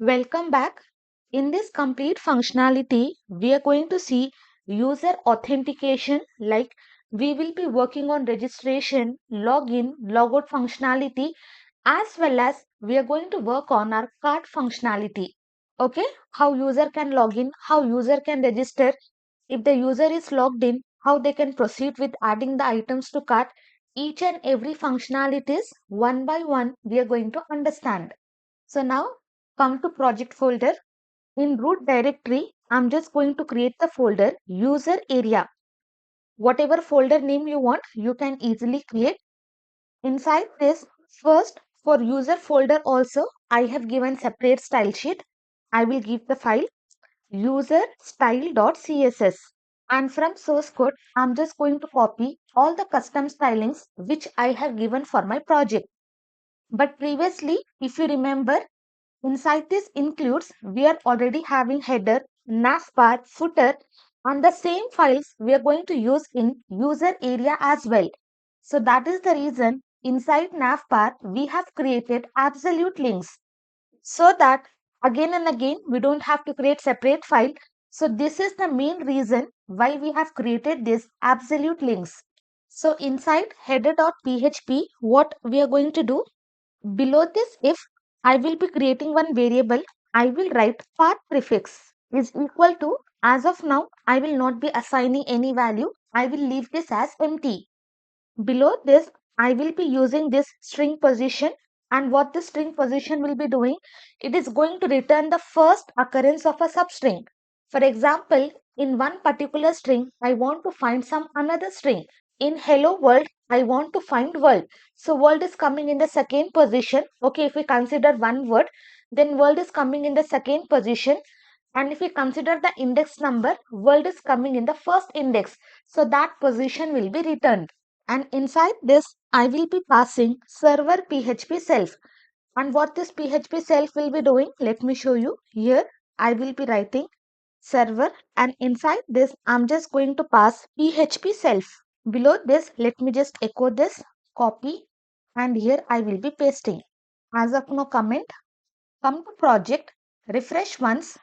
Welcome back. In this complete functionality, we are going to see user authentication, like we will be working on registration, login, logout functionality, as well as we are going to work on our cart functionality. Okay, how user can log in, how user can register, if the user is logged in, how they can proceed with adding the items to cart. Each and every functionalities one by one we are going to understand. So now come to project folder. In root directory, I'm just going to create the folder user area. Whatever folder name you want, you can easily create. Inside this, first for user folder also, I have given separate style sheet. I will give the file user style.css. And from source code, I'm just going to copy all the custom stylings which I have given for my project. But previously, if you remember, inside this includes, we are already having header, navbar, footer, and the same files we are going to use in user area as well. So that is the reason inside navbar we have created absolute links, so that again and again we don't have to create separate file. So this is the main reason why we have created this absolute links. So inside header.php, what we are going to do, below this, if I will be creating one variable, I will write path prefix is equal to, as of now, I will not be assigning any value. I will leave this as empty. Below this, I will be using this string position, and what the string position will be doing, it is going to return the first occurrence of a substring. For example, in one particular string, I want to find some another string. In hello world, I want to find world. So world is coming in the second position. Okay, if we consider one word, then world is coming in the second position. And if we consider the index number, world is coming in the first index. So that position will be returned. And inside this, I will be passing server PHP self. And what this PHP self will be doing, let me show you. Here, I will be writing server, and inside this, I'm just going to pass PHP self. Below this, let me just echo this, copy, and here I will be pasting. As of now, comment, come to project, refresh once.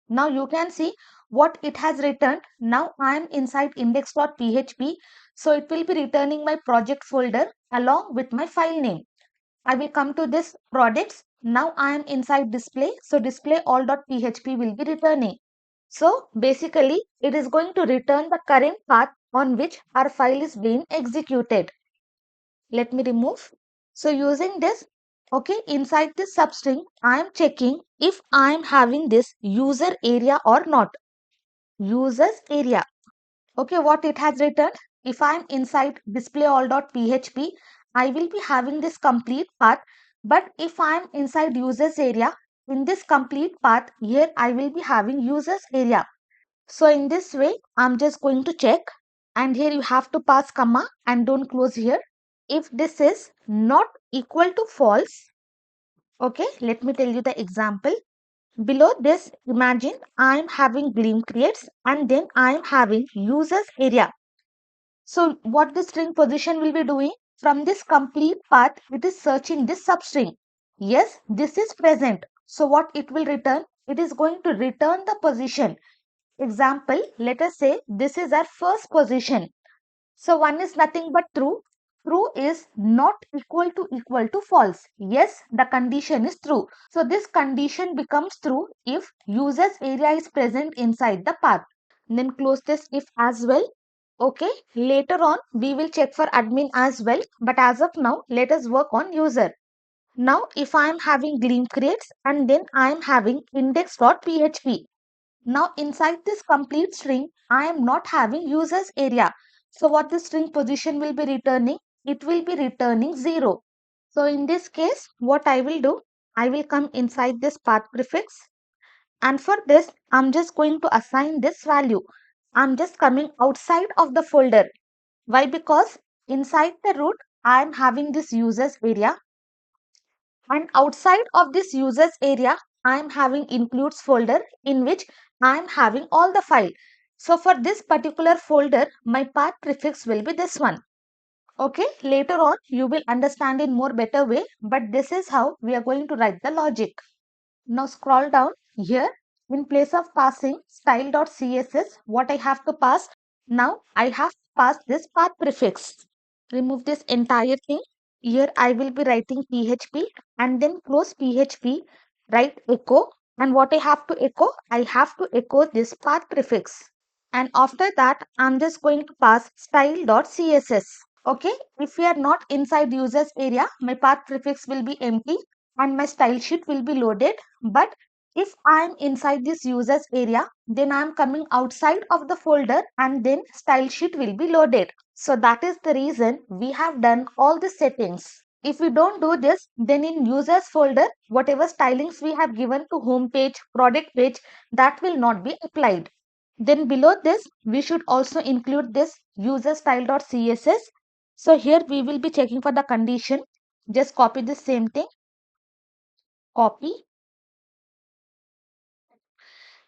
Now you can see what it has returned. Now I am inside index.php. So it will be returning my project folder along with my file name. I will come to this products. Now I am inside display. So display all.php will be returning. So basically it is going to return the current path on which our file is being executed. Let me remove. So using this, okay, inside this substring, I am checking if I am having this user area or not. Users area. Okay, what it has returned? If I am inside display all.php, I will be having this complete path. But if I am inside users area, in this complete path, here I will be having users area. So in this way, I'm just going to check, and here you have to pass comma and don't close here. If this is not equal to false, okay, let me tell you the example. Below this, imagine I am having Gleam creates and then I am having users area. So what the string position will be doing, from this complete path, it is searching this substring. Yes, this is present. So what it will return? It is going to return the position. Example, let us say this is our first position. So one is nothing but true. True is not equal to false. Yes, the condition is true. So this condition becomes true if user's area is present inside the path. Then close this if as well. Okay, later on we will check for admin as well. But as of now, let us work on user. Now if I am having Gleam creates and then I am having index.php. Now inside this complete string, I am not having users area. So what the string position will be returning? It will be returning 0. So in this case, what I will do, I will come inside this path prefix. And for this, I'm just going to assign this value. I'm just coming outside of the folder. Why? Because inside the root, I am having this users area. And outside of this users area, I am having includes folder in which I am having all the file. So for this particular folder, my path prefix will be this one. Okay, later on you will understand in more better way, but this is how we are going to write the logic. Now scroll down here. In place of passing style.css, what I have to pass? Now I have to pass this path prefix. Remove this entire thing. Here I will be writing PHP and then close PHP, write echo. And what I have to echo? I have to echo this path prefix. And after that, I'm just going to pass style.css. Okay, if we are not inside users area, my path prefix will be empty and my style sheet will be loaded. But if I am inside this users area, then I am coming outside of the folder and then style sheet will be loaded. So that is the reason we have done all the settings. If we don't do this, then in users folder, whatever stylings we have given to home page, product page, that will not be applied. Then below this, we should also include this user style.css. So here we will be checking for the condition. Just copy the same thing. Copy.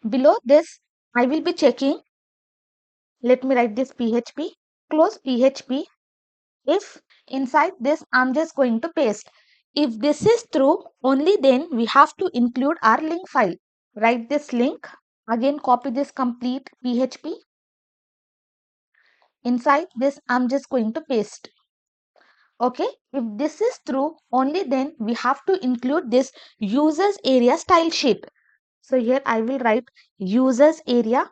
Below this, I will be checking. Let me write this PHP. Close PHP. If inside this, I'm just going to paste. If this is true, only then we have to include our link file. Write this link. Again, copy this complete PHP. Inside this, I'm just going to paste. Okay, if this is true, only then we have to include this users area style sheet. So here I will write users area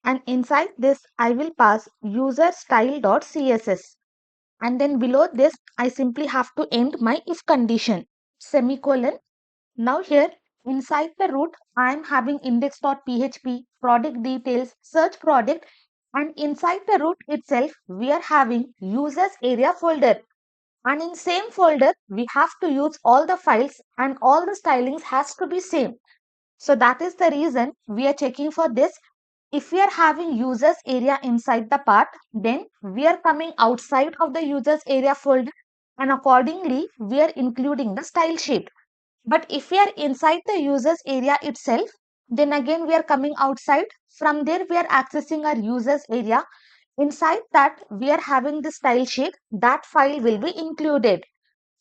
and inside this I will pass user style.css. And then below this I simply have to end my if condition, semicolon. Now here inside the root I am having index.php, product details, search product, and inside the root itself we are having users area folder. And in same folder, we have to use all the files and all the stylings has to be same. So that is the reason we are checking for this. If we are having users area inside the path, then we are coming outside of the users area folder and accordingly we are including the style sheet. But if we are inside the users area itself, then again we are coming outside. From there we are accessing our users area. Inside that we are having the style sheet, that file will be included.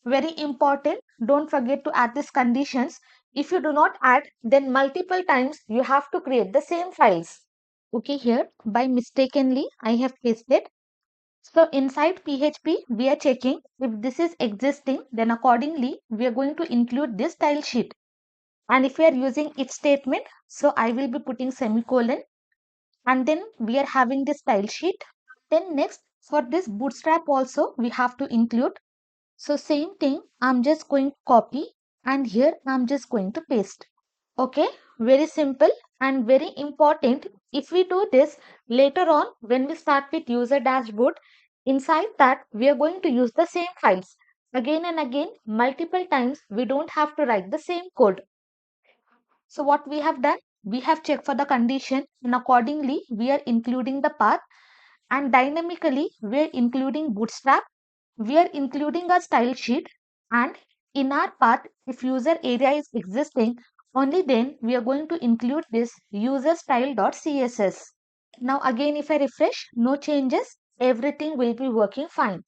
Very important, don't forget to add these conditions. If you do not add, then multiple times you have to create the same files. Okay, here by mistakenly I have pasted. So inside PHP we are checking if this is existing, then accordingly we are going to include this style sheet. And if we are using if statement, so I will be putting semicolon and then we are having this style sheet. Then next for this bootstrap also we have to include. So same thing, I'm just going to copy and here I'm just going to paste. Okay, very simple and very important. If we do this later on when we start with user dashboard, inside that we are going to use the same files. Again and again, multiple times we don't have to write the same code. So what we have done, we have checked for the condition and accordingly we are including the path and dynamically we are including bootstrap. We are including a style sheet and in our path, if user area is existing, only then we are going to include this user style.css. Now again, if I refresh, no changes, everything will be working fine.